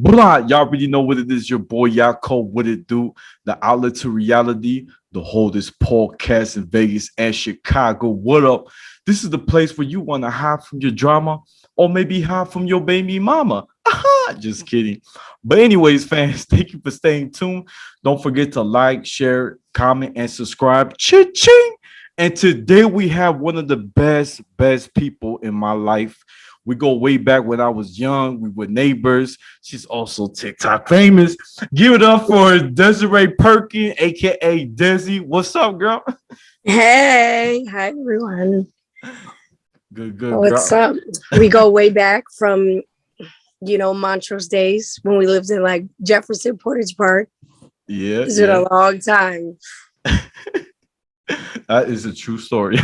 Blah, y'all already know what it is. Your boy Yako, what it do? The outlet to reality, the holdest podcast in Vegas and Chicago. What up? This is the place where you want to hide from your drama or maybe hide from your baby mama. Just kidding. But anyways, fans, thank you for staying tuned. Don't forget to like, share, comment, and subscribe. Cha-ching! And today we have one of the best people in my life. We go way back when I was young. We were neighbors. She's also TikTok famous. Give it up for Desiree Perkin, aka Desi. What's up, girl? Hey, hi everyone. Good, What's girl. up? We go way back from, Montrose days when we lived in like Jefferson Portage Park. Yeah, It's been yeah. a long time. That is a true story.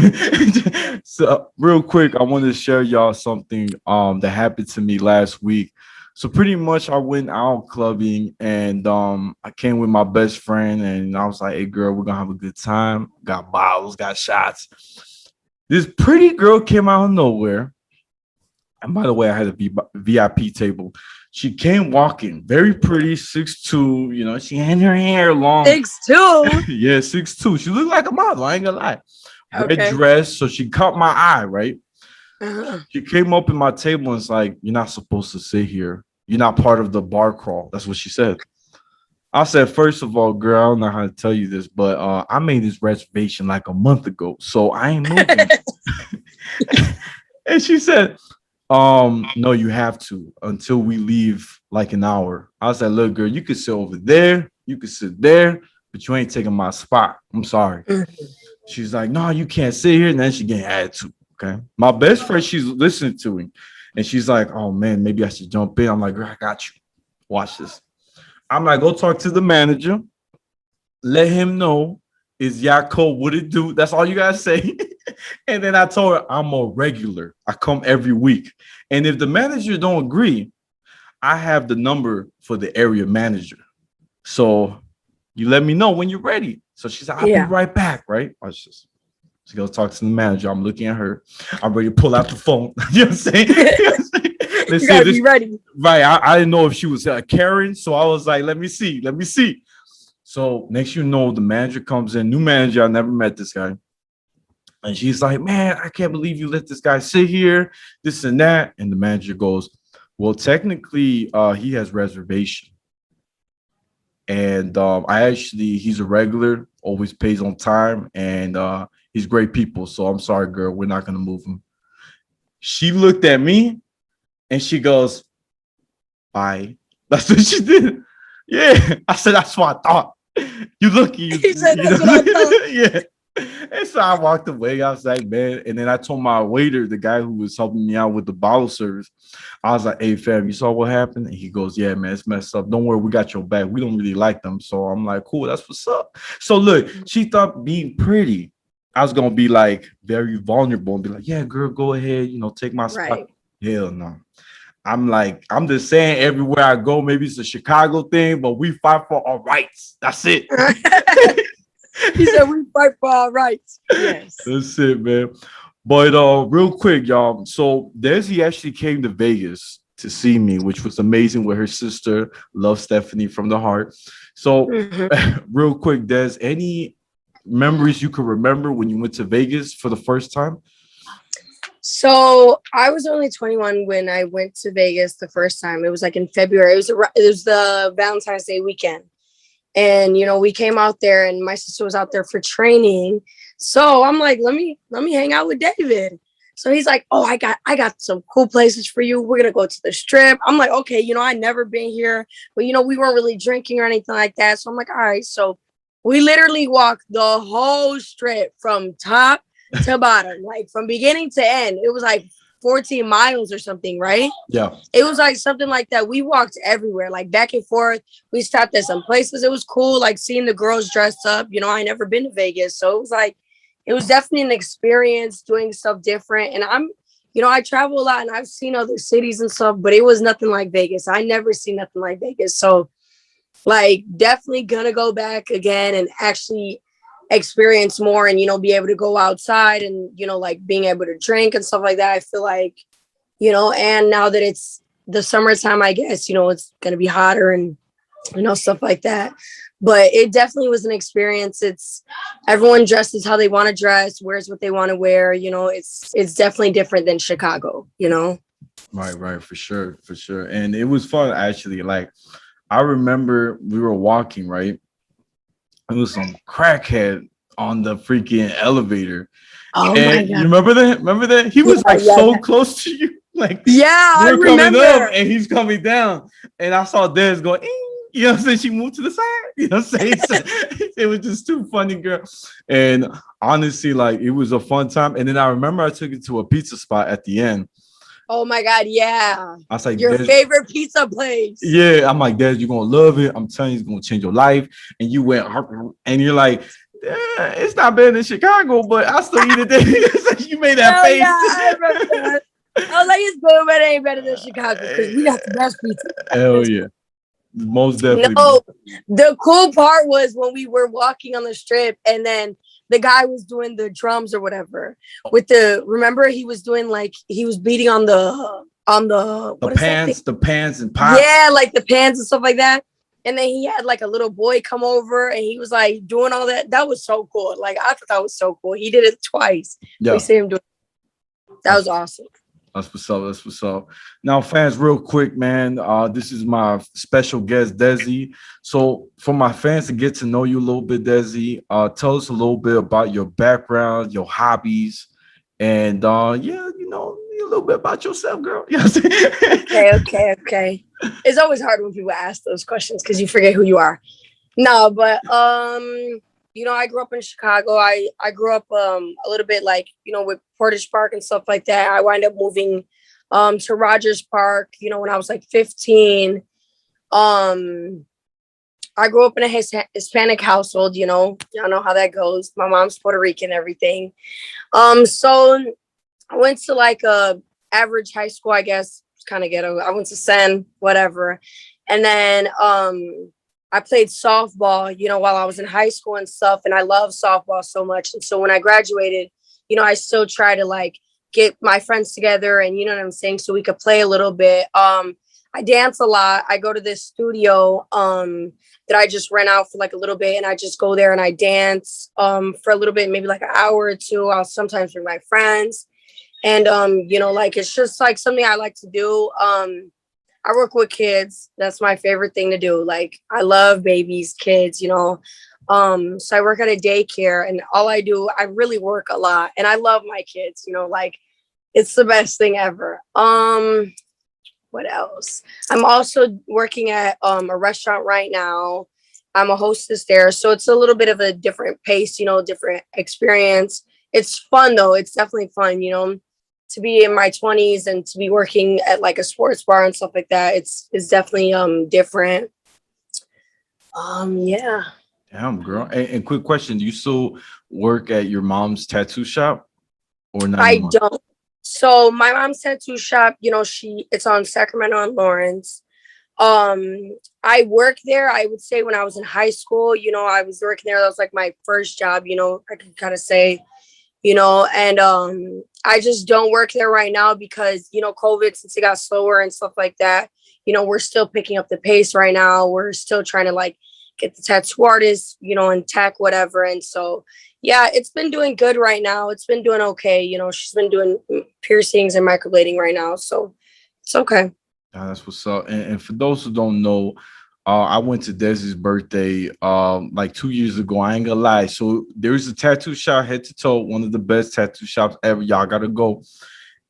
So, real quick, I want to share y'all something that happened to me last week. So pretty much I went out clubbing and I came with my best friend and I was like, hey girl, we're gonna have a good time. Got bottles, got shots. This pretty girl came out of nowhere. And by the way, I had a VIP table. She came walking, very pretty, 6'2". She had her hair long. 6'2". Yeah, 6'2". She looked like a model. I ain't gonna lie. Red Okay. dress, so she caught my eye, right? Uh-huh. She came up in my table and it's like, you're not supposed to sit here. You're not part of the bar crawl. That's what she said. I said, first of all, girl, I don't know how to tell you this, but I made this reservation like a month ago, so I ain't moving. And she said, no, you have to until we leave like an hour. I said, look, girl, you could sit over there, you could sit there, but you ain't taking my spot. I'm sorry. She's like, no, you can't sit here. And then she getting attitude. Okay. My best friend, she's listening to him. And she's like, oh man, maybe I should jump in. I'm like, girl, I got you. Watch this. I'm like, go talk to the manager. Let him know is Yako what it do. That's all you gotta say. And then I told her I'm a regular. I come every week. And if the manager don't agree, I have the number for the area manager. So you let me know when you're ready. So she said, I'll be Yeah. right back, right? I was just she goes talk to the manager. I'm looking at her. I'm ready to pull out the phone. You know what I'm saying? Let's You see gotta this. be ready. Right. I didn't know if she was Karen. So I was like, let me see. Let me see. So next you know, the manager comes in, new manager. I never met this guy. And she's like, man, I can't believe you let this guy sit here, this and that. And the manager goes, well, technically, he has reservation. And he's a regular, always pays on time, and he's great people. So I'm sorry, girl, we're not gonna move him. She looked at me and she goes, bye. That's what she did. Yeah. I said, that's what I thought. You lucky, He said that's what I thought. yeah. And so I walked away. I was like, man. And then I told my waiter, the guy who was helping me out with the bottle service, I was like, hey, fam, you saw what happened? And he goes, yeah, man, it's messed up. Don't worry, we got your back. We don't really like them. So I'm like, cool, that's what's up. So look, she thought being pretty, I was going to be like very vulnerable and be like, yeah, girl, go ahead, take my spot. Right. Hell no. I'm like, I'm just saying everywhere I go, maybe it's a Chicago thing, but we fight for our rights. That's it. He said we fight for our rights. Yes. That's it, man. But real quick, y'all. So Desi actually came to Vegas to see me, which was amazing with her sister. Love Stephanie from the heart. So Mhm. real quick, Des, any memories you could remember when you went to Vegas for the first time? So I was only 21 when I went to Vegas the first time. It was like in February. It was the Valentine's Day weekend. And we came out there and my sister was out there for training. So I'm like, let me hang out with David. So he's like, oh, I got some cool places for you. We're gonna go to the strip. I'm like, okay, I never been here, but we weren't really drinking or anything like that. So I'm like, all right. So we literally walked the whole strip from top to bottom, like from beginning to end. It was like 14 miles or something, right? Yeah. It was like something like that. We walked everywhere, like back and forth. We stopped at some places. It was cool, like seeing the girls dressed up. I never been to Vegas. So it was definitely an experience doing stuff different. And I travel a lot and I've seen other cities and stuff, but it was nothing like Vegas. I never seen nothing like Vegas. So like definitely gonna go back again and actually experience more and, be able to go outside and, like being able to drink and stuff like that. I feel like, and now that it's the summertime, I guess, it's going to be hotter and, stuff like that. But it definitely was an experience. It's everyone dresses how they want to dress, wears what they want to wear. It's definitely different than Chicago. Right, for sure, for sure. And it was fun actually. Like I remember we were walking, right? It was some crackhead on the freaking elevator. Oh my And you God. remember that? Remember that? He was Yeah, like yeah, so yeah. close to you. Like Yeah, we I were coming up remember. and he's coming down. And I saw Dez going, "Eeng." You know what I'm saying? She moved to the side. You know what I'm saying? So, it was just too funny, girl. And honestly, like it was a fun time. And then I remember I took it to a pizza spot at the end. Oh my God, yeah. I was like, Your Des, favorite pizza place. yeah. I'm like, Des, you're gonna love it. I'm telling you, it's gonna change your life. And you went, and you're like, it's not better than Chicago, but I still eat it there. You made that Hell yeah, face. I remember that. I was like, it's good, but it ain't better than Chicago because we got the best pizza. Hell yeah. Most definitely. No, the cool part was when we were walking on the strip and then the guy was doing the drums or whatever remember he was doing like he was beating on the The what is that thing? pans and pots. Yeah, like the pans and stuff like that. And then he had like a little boy come over and he was like doing all that. That was so cool. Like I thought that was so cool. He did it twice. Yeah. We see him do it. That was awesome. That's what's up. That's what's up. Now, fans, real quick, man. This is my special guest, Desi. So, for my fans to get to know you a little bit, Desi, tell us a little bit about your background, your hobbies, and yeah, a little bit about yourself, girl. You know what I'm saying? Okay. It's always hard when people ask those questions because you forget who you are. No, but I grew up in Chicago. I grew up a little bit like, with Portage Park and stuff like that. I wind up moving to Rogers Park, when I was like 15. I grew up in a Hispanic household, y'all know how that goes. My mom's Puerto Rican, everything. So I went to like a average high school, I guess. It's kind of ghetto. I went to Sen, whatever. And then I played softball, while I was in high school and stuff. And I love softball so much. And so when I graduated, I still try to like get my friends together and you know what I'm saying, so we could play a little bit. I dance a lot. I go to this studio that I just rent out for like a little bit and I just go there and I dance for a little bit, maybe like an hour or two. I'll sometimes bring my friends. And like it's just like something I like to do. I work with kids. That's my favorite thing to do. Like I love babies, kids, So I work at a daycare and I really work a lot and I love my kids, like it's the best thing ever. What else? I'm also working at a restaurant right now. I'm a hostess there. So it's a little bit of a different pace, different experience. It's fun though. It's definitely fun, to be in my 20s and to be working at like a sports bar and stuff like that. It's definitely different. Yeah. Damn, girl. And quick question: do you still work at your mom's tattoo shop or not I anymore? don't. So my mom's tattoo shop, it's on Sacramento and Lawrence. I worked there, I would say when I was in high school, I was working there. That was like my first job, I could kind of say, and I just don't work there right now because, COVID, since it got slower and stuff like that, we're still picking up the pace right now. We're still trying to like get the tattoo artists, in tech, whatever. And so, yeah, it's been doing good right now. It's been doing okay. She's been doing piercings and microblading right now. So it's okay. That's what's up. And for those who don't know, I went to Dez's birthday like 2 years ago. I ain't gonna lie. So there's a tattoo shop head to toe, one of the best tattoo shops ever. Y'all gotta go.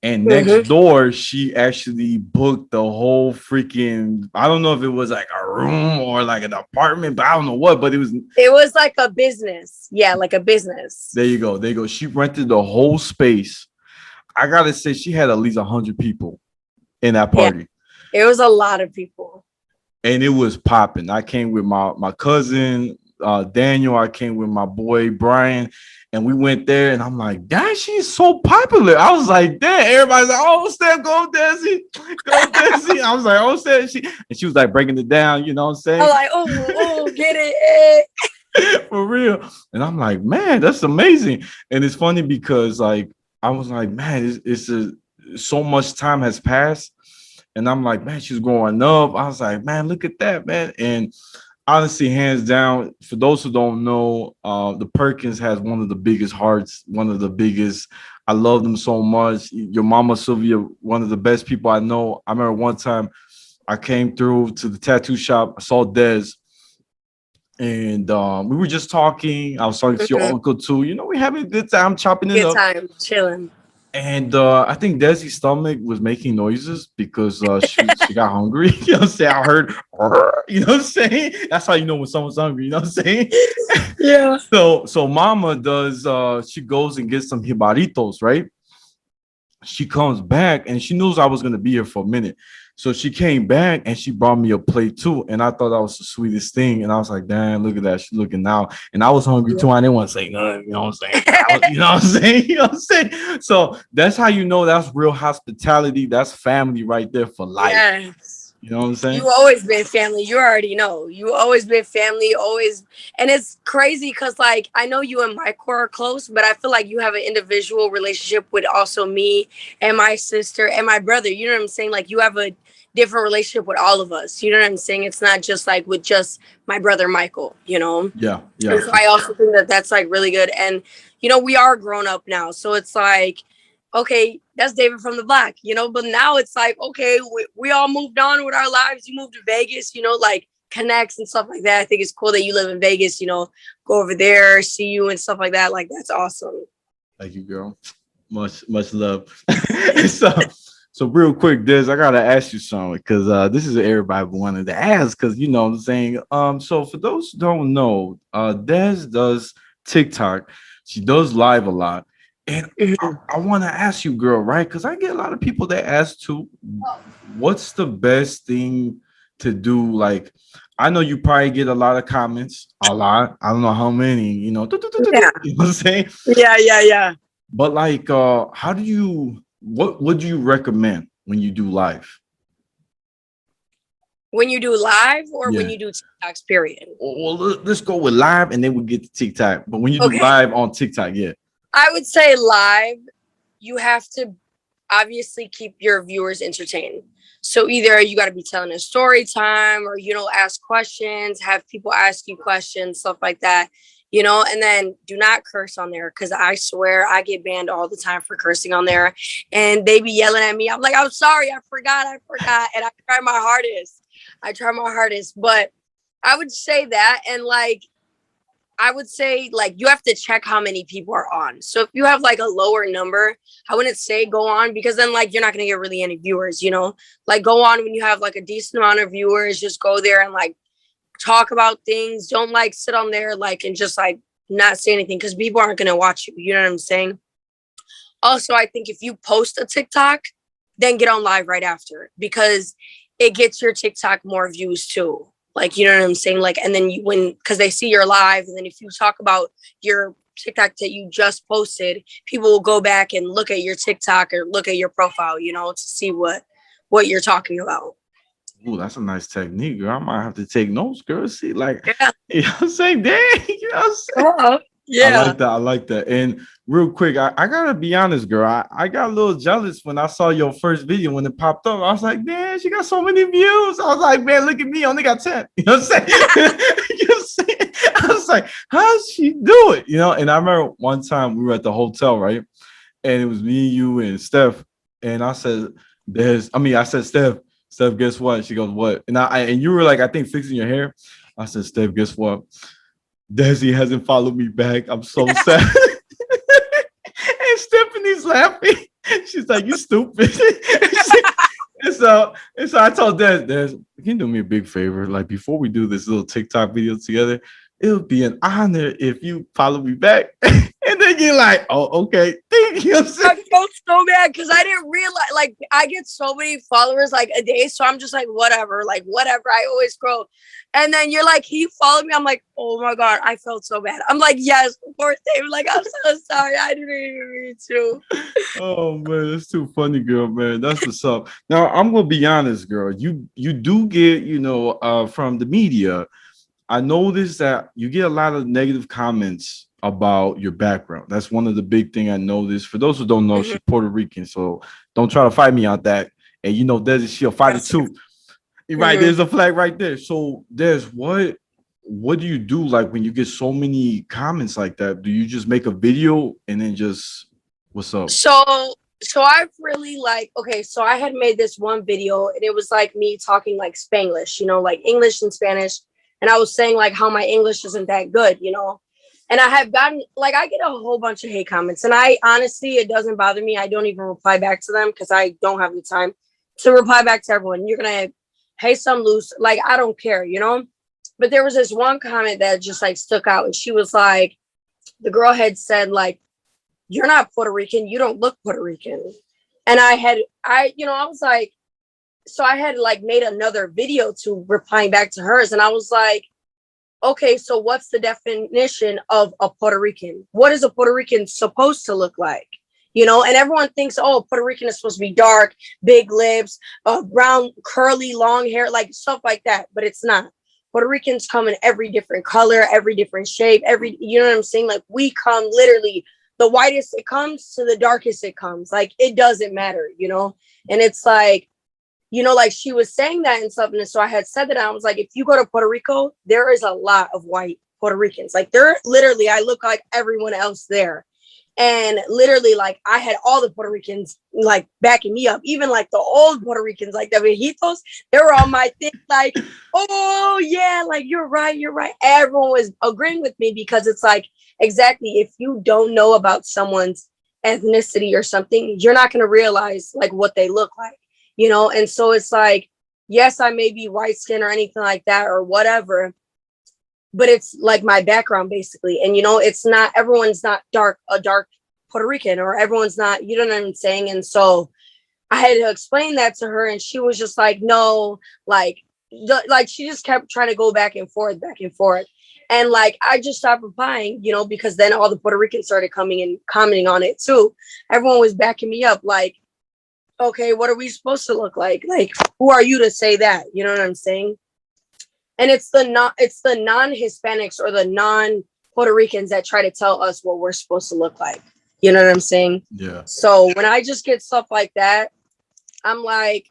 And next door, she actually booked the whole freaking, I don't know if it was like a room or like an apartment, but I don't know what, but it was like a business. Yeah, like a business. There you go. There you go. She rented the whole space. I gotta say, she had at least 100 people in that party. Yeah, it was a lot of people. And it was popping. I came with my cousin, Daniel. I came with my boy, Brian. And we went there, and I'm like, "Dang, she's so popular." I was like, "Damn!" Everybody's like, "Oh, Steph, go Desi, go Desi." I was like, "Oh, Steph," she was like breaking it down. You know what I'm saying? I'm like, "Oh, get it." For real. And I'm like, "Man, that's amazing." And it's funny because like I was like, "Man, it's so much time has passed." And I'm like, man, she's growing up. I was like, man, look at that, man. And honestly, hands down, for those who don't know, the Perkins has one of the biggest hearts, one of the biggest. I love them so much. Your mama Sylvia, one of the best people I know. I remember one time I came through to the tattoo shop. I saw Dez, and we were just talking. I was talking to your Mhm. uncle too. We having a good time chopping it Good up. time, chilling. And I think Desi's stomach was making noises because she got hungry. You know what I'm saying? I heard, you know what I'm saying? That's how you know when someone's hungry. You know what I'm saying? Yeah. So Mama does. She goes and gets some jibaritos, right? She comes back and she knows I was gonna be here for a minute. So she came back and she brought me a plate too. And I thought that was the sweetest thing. And I was like, damn, look at that. She's looking now. And I was hungry too. I didn't want to say nothing. You know what I'm saying? You know what I'm saying? You know what I'm saying? So that's how you know that's real hospitality. That's family right there for life. Yes. You know what I'm You saying? always been family. You already know. You always been family. Always, and it's crazy because like I know you and my core are close, but I feel like you have an individual relationship with also me and my sister and my brother. You know what I'm saying? Like you have a different relationship with all of us. You know what I'm saying? It's not just like with just my brother Michael. You know. Yeah, yeah, And so for I also sure. think that that's like really good. And, we are grown up now. So it's like, okay, that's David from the block, but now it's like, okay, we all moved on with our lives. You moved to Vegas, like connects and stuff like that. I think it's cool that you live in Vegas, go over there, see you and stuff like that. Like, that's awesome. Thank you, girl. Much love. so so real quick, Des, I gotta ask you something because this is what everybody wanted to ask because you know what I'm saying. So for those who don't know, Des does TikTok. She does live a lot. And Mhm. I want to ask you, girl, right? Because I get a lot of people that ask too, what's the best thing to do? Like, I know you probably get a lot of comments, a lot. I don't know how many, Yeah. you know what I'm saying? Yeah. Yeah. Yeah. But like, how do you? What would you recommend when you do live? When you do live or when Yeah. you do TikToks, period. Well, let's go with live, and then we get to TikTok. But when you do Okay. live on TikTok, yeah, I would say live, you have to obviously keep your viewers entertained. So either you got to be telling a story time or, ask questions, have people ask you questions, stuff like that, and then do not curse on there because I swear I get banned all the time for cursing on there and they be yelling at me. I'm like, I'm sorry, I forgot. And I try my hardest. But I would say that. And like, I would say like you have to check how many people are on. So if you have like a lower number, I wouldn't say go on because then like you're not gonna get really any viewers. Like go on when you have like a decent amount of viewers, just go there and like talk about things. Don't like sit on there like and just like not say anything because people aren't gonna watch you. You know what I'm saying? Also, I think if you post a TikTok, then get on live right after because it gets your TikTok more views too. Like, you know what I'm saying? Like, and then because they see you're live, and then if you talk about your TikTok that you just posted, people will go back and look at your TikTok or look at your profile, to see what you're talking about. ooh, that's a nice technique, girl. I might have to take notes, girl. See, like, Yeah. you know what I'm saying? Dang, you know what I'm saying? Oh, I yeah. like that. I like that. And real quick, I gotta be honest, girl. I got a little jealous when I saw your first video when it popped up. I was like, man, she got so many views. I was like, man, look at me, I only got 10. You know what I'm saying? You know what I'm saying? I was like, how's she do it? And I remember one time we were at the hotel, right? And it was me, you, and Steph. And I said, I said, Steph, guess what? She goes, what? And you were like, I think fixing your hair. I said, Steph, guess what? Desi hasn't followed me back. I'm so sad. And Stephanie's laughing. She's like, "You stupid." And so I told Des, can you do me a big favor? Like before we do this little TikTok video together, it would be an honor if you follow me back. And then you're like, "Oh, okay." Thank you. I felt so bad because I didn't realize like I get so many followers like a day, so I'm just like whatever, I always scroll, and then you're like, "He followed me." I'm like, "Oh my god, I felt so bad." I'm like, "Yes, of course, David." Like, I'm so sorry, I didn't even mean to. Oh man, that's too funny, girl, man. That's what's up. Now I'm gonna be honest, girl. You do get, from the media. I noticed that you get a lot of negative comments about your background. That's one of the big thing I noticed. For those who don't know, Mhm. she's Puerto Rican, so don't try to fight me on that. And you know, Desi, she a fighter Yes, sir. too. Right, there's a flag right there. So there's what do you do like when you get so many comments like that? Do you just make a video and then just what's up? So I've really like, okay, so I had made this one video and it was like me talking like Spanglish, like English and Spanish. And I was saying like how my English isn't that good. And I have gotten like I get a whole bunch of hate comments. And I honestly, it doesn't bother me. I don't even reply back to them because I don't have the time to reply back to everyone. You're gonna hate some loose, like I don't care. But there was this one comment that just like stuck out, and she was like, the girl had said like, you're not Puerto Rican. You don't look Puerto Rican. And I was like, so I had like made another video to replying back to hers. And I was like, okay, so what's the definition of a Puerto Rican? What is a Puerto Rican supposed to look like? And everyone thinks, oh, Puerto Rican is supposed to be dark, big lips, brown, curly, long hair, like stuff like that. But it's not. Puerto Ricans come in every different color, every different shape, you know what I'm saying? Like we come literally the whitest it comes to the darkest it comes. Like it doesn't matter. And it's like she was saying that and stuff. And so I had said that I was like, if you go to Puerto Rico, there is a lot of white Puerto Ricans. Like they're literally, I look like everyone else there. And literally, like I had all the Puerto Ricans like backing me up, even like the old Puerto Ricans, like the viejitos, they were on my thing, like, oh yeah, like you're right. Everyone was agreeing with me because it's like, exactly, if you don't know about someone's ethnicity or something, you're not going to realize like what they look like. And so it's like, yes, I may be white skin or anything like that or whatever, but it's like my background basically. And it's not, everyone's not a dark Puerto Rican, or everyone's not, you know what I'm saying? And so I had to explain that to her, and she was just like, no, like she just kept trying to go back and forth. And like I just stopped replying, because then all the Puerto Ricans started coming and commenting on it too. Everyone was backing me up, like, okay, what are we supposed to look like? Like, who are you to say that? You know what I'm saying? And it's the non-Hispanics or the non-Puerto Ricans that try to tell us what we're supposed to look like. You know what I'm saying? Yeah. So when I just get stuff like that, I'm like,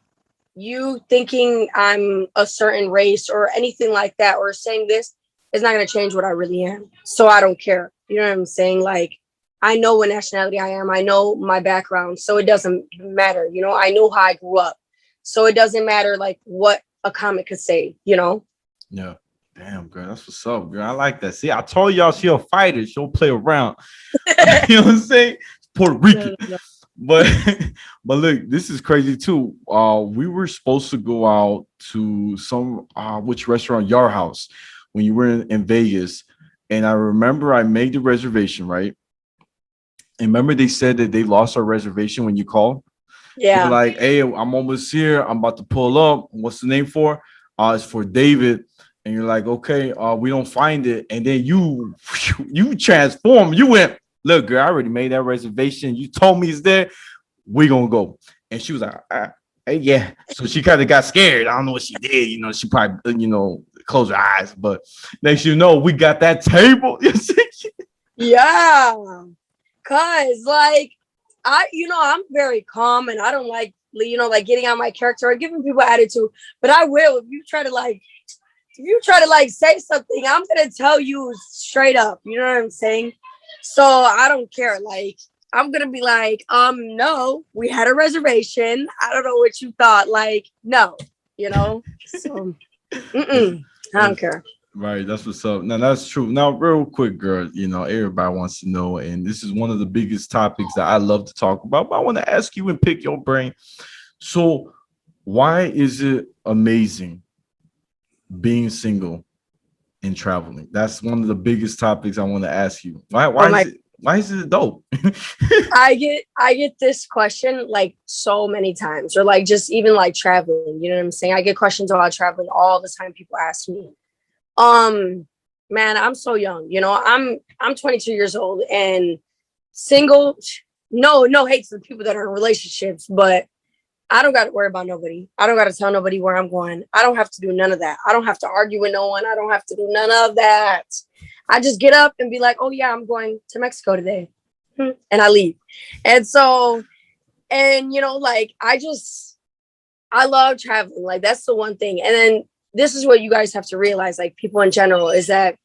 you thinking I'm a certain race or anything like that, or saying this is not going to change what I really am. So I don't care. You know what I'm saying? Like, I know what nationality I am. I know my background. So it doesn't matter. I know how I grew up. So it doesn't matter like what a comic could say. Yeah. Damn, girl, that's what's up, girl. I like that. See, I told y'all she a fighter. She'll play around. You know what I'm saying? Puerto Rican. No. But but look, this is crazy too. We were supposed to go out to some which restaurant? Your House, when you were in Vegas. And I remember I made the reservation, right? And remember they said that they lost our reservation when you called? They're Yeah. like, hey, I'm almost here. I'm about to pull up. What's the name for? It's for David. And you're like, okay, we don't find it. And then you transform. You went, look, girl, I already made that reservation. You told me it's there. We gonna go. And she was like, hey, yeah. So she kind of got scared. I don't know what she did. She probably, closed her eyes. But next you know, we got that table. Yeah. Cause like I'm very calm and I don't like, like getting on my character or giving people attitude, but I will if you try to say something, I'm gonna tell you straight up. You know what I'm saying? So I don't care. Like I'm gonna be like, no, we had a reservation. I don't know what you thought. Like, no, So I don't care. Right, that's what's up. Now that's true. Now, real quick, girl, everybody wants to know, and this is one of the biggest topics that I love to talk about. But I want to ask you and pick your brain. So, why is it amazing being single and traveling? That's one of the biggest topics I want to ask you. Why is it dope? I get this question like so many times, or like just even like traveling. You know what I'm saying? I get questions about traveling all the time. People ask me. Man, I'm so young. I'm 22 years old and single. No hate to the people that are in relationships, but I don't got to worry about nobody. I don't got to tell nobody where I'm going. I don't have to do none of that. I don't have to argue with no one. I don't have to do none of that. I just get up and be like, oh yeah, I'm going to Mexico today. And I leave. And so, like, I love traveling. Like that's the one thing. And then this is what you guys have to realize, like people in general, is that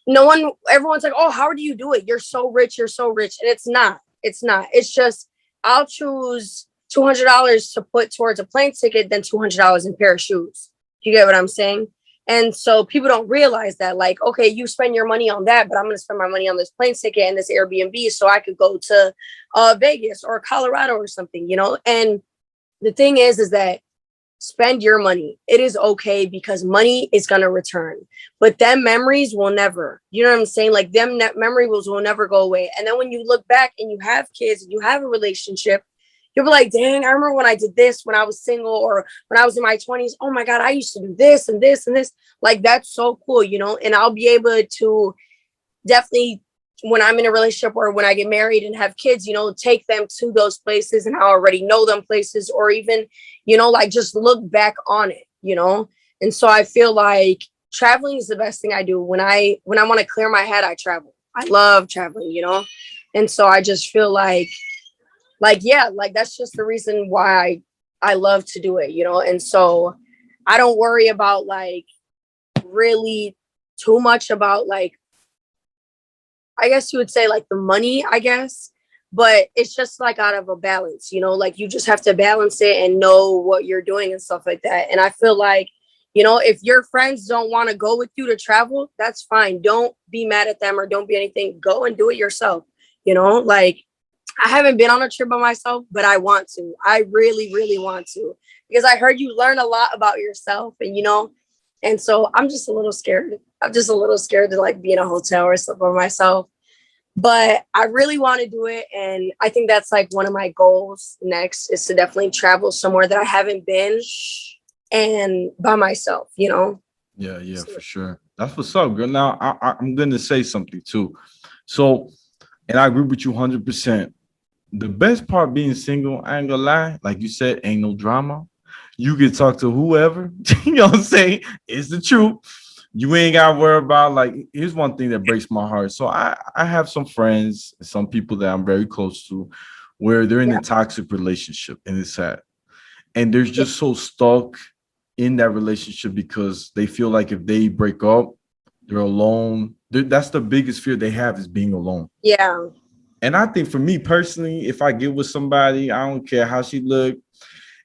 no one, everyone's like, oh, how do you do it? You're so rich. You're so rich. And it's not. It's not. It's just I'll choose $200 to put towards a plane ticket than $200 in a pair of shoes. You get what I'm saying? And so people don't realize that, like, okay, you spend your money on that, but I'm going to spend my money on this plane ticket and this Airbnb so I could go to Vegas or Colorado or something, you know? And the thing is that spend your money. It is okay because money is gonna return. But them memories will never. You know what I'm saying? Like them memories will never go away. And then when you look back and you have kids and you have a relationship, you'll be like, dang, I remember when I did this when I was single or when I was in my 20s. Oh my God, I used to do this and this and this. Like that's so cool, you know? And I'll be able to definitely when I'm in a relationship or when I get married and have kids, you know, take them to those places and I already know them places or even, you know, like just look back on it, you know? And so I feel like traveling is the best thing I do. When I want to clear my head, I travel. I love traveling, you know? And so I just feel like, yeah, like that's just the reason why I love to do it, you know? And so I don't worry about like really too much about like I guess you would say like the money, I guess, but it's just like out of a balance, you know, like you just have to balance it and know what you're doing and stuff like that. And I feel like, you know, if your friends don't want to go with you to travel, that's fine. Don't be mad at them or don't be anything. Go and do it yourself. You know, like I haven't been on a trip by myself, but I want to. I really, really want to because I heard you learn a lot about yourself and, you know, and so I'm just a little scared. I'm just a little scared to like be in a hotel or stuff by myself. But I really want to do it. And I think that's like one of my goals next is to definitely travel somewhere that I haven't been and by myself, you know? Yeah, yeah, So, for sure. That's what's up, girl. Now I'm gonna say something too. So, and I agree with you 100%. The best part being single, I ain't gonna lie, like you said, ain't no drama. You can talk to whoever. You know what I'm saying? It's the truth. You ain't gotta worry about like here's one thing that breaks my heart. So I have some friends, some people that I'm very close to, where they're in yeah, a toxic relationship and it's sad. And they're yeah, just so stuck in that relationship because they feel like if they break up, they're alone. That's the biggest fear they have is being alone. yeah. And I think for me personally, if I get with somebody, I don't care how she look,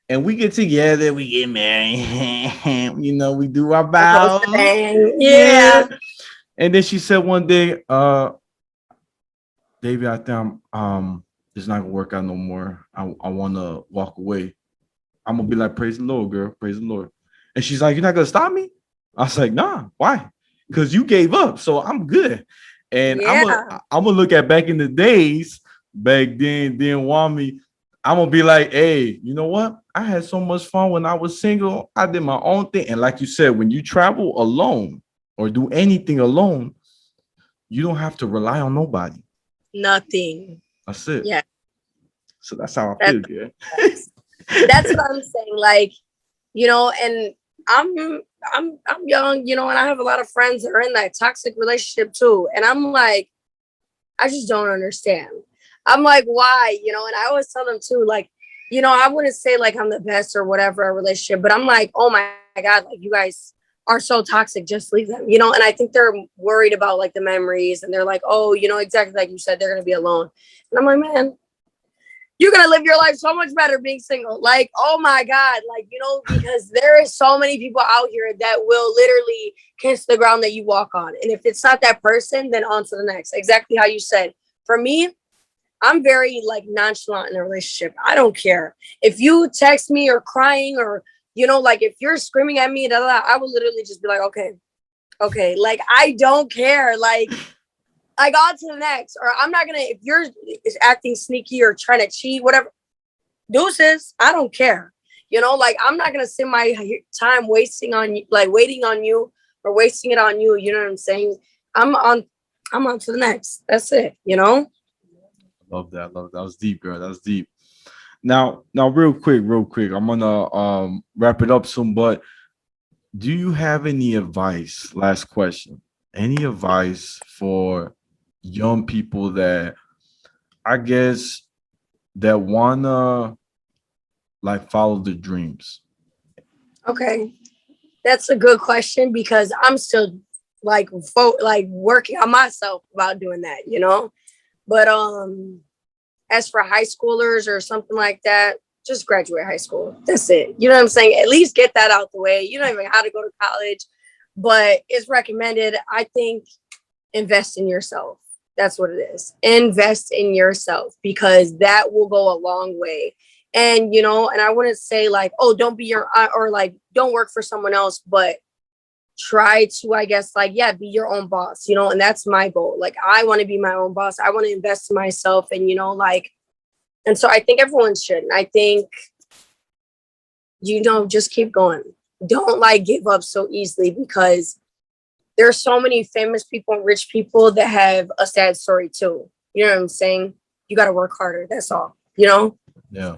and we get together, we get married, you know, we do our The whole vows. thing. Yeah. Yeah. And then she said one day, Davey, I think it's not gonna work out no more. I wanna walk away. I'm gonna be like, praise the Lord, girl, praise the Lord. And she's like, you're not gonna stop me? I was like, nah, why? Because you gave up, so I'm good. And Yeah. I'm gonna look at back in the days, back then, didn't want me. I'm gonna be like, hey, you know what? I had so much fun when I was single. I did my own thing. And like you said, when you travel alone or do anything alone, you don't have to rely on nobody. Nothing. That's it. Yeah. So that's how I That's feel, yeah. that's what I'm saying. Like, you know, and I'm I'm young, you know, and I have a lot of friends that are in that toxic relationship too. And I'm like, I just don't understand. I'm like, why? You know, and I always tell them too, like, you know, I wouldn't say like I'm the best or whatever a relationship, but I'm like, oh my God, like you guys are so toxic, just leave them, you know. And I think they're worried about like the memories and they're like, oh, you know, exactly like you said, they're gonna be alone. And I'm like, man, you're gonna live your life so much better being single. Like, oh my God, like, you know, because there is so many people out here that will literally kiss the ground that you walk on. And if it's not that person, then on to the next. Exactly how you said. For me, I'm very like nonchalant in a relationship. I don't care. If you text me or crying or, you know, like if you're screaming at me, I will literally just be like, okay, okay. Like I don't care. Like on to the next. Or I'm not gonna if you're is acting sneaky or trying to cheat, whatever, deuces, I don't care. You know, like I'm not gonna spend my time wasting on you, like waiting on you or wasting it on you. You know what I'm saying? I'm on. I'm on to the next. That's it. You know? Love that. Love that. That was deep, girl. That was deep. Now, real quick. I'm gonna wrap it up soon. But do you have any advice? Last question. Any advice for young people that I guess that wanna like follow the dreams? Okay. That's a good question because I'm still like working on myself about doing that, you know? But as for high schoolers or something like that, just graduate high school. That's it. You know what I'm saying? At least get that out the way. You don't even have to go to college, but it's recommended. I think invest in yourself. That's what it is. Invest in yourself because that will go a long way. And you know, and I wouldn't say like, oh, don't be your or like don't work for someone else, but try to, I guess, like, yeah, be your own boss, you know, and that's my goal. Like, I want to be my own boss. I want to invest in myself and, you know, like, and so I think everyone should. And I think, you know, just keep going. Don't like give up so easily because there's so many famous people and rich people that have a sad story too. You know what I'm saying? You got to work harder. That's all, you know? Yeah.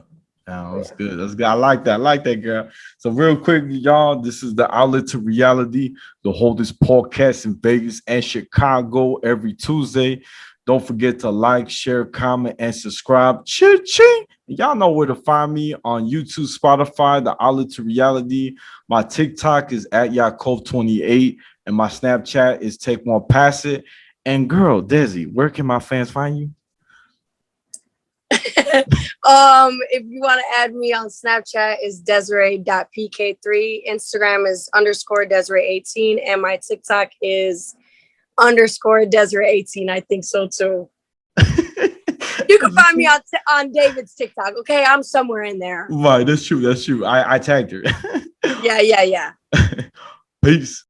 Yeah, that's good. That's good. I like that. I like that, girl. So, real quick, y'all, this is the Outlet to Reality, the holdest podcast in Vegas and Chicago every Tuesday. Don't forget to like, share, comment, and subscribe. Ching. Y'all know where to find me on YouTube, Spotify, the Outlet to Reality. My TikTok is at Yakov28, and my Snapchat is Take One Pass It. And girl, Desi, where can my fans find you? If you want to add me on Snapchat is Desiree.pk3. Instagram is underscore Desiree18. And my TikTok is underscore Desiree18. I think so too. You can find me on David's TikTok. Okay. I'm somewhere in there. Right, that's true. That's true. I tagged her. Yeah. Peace.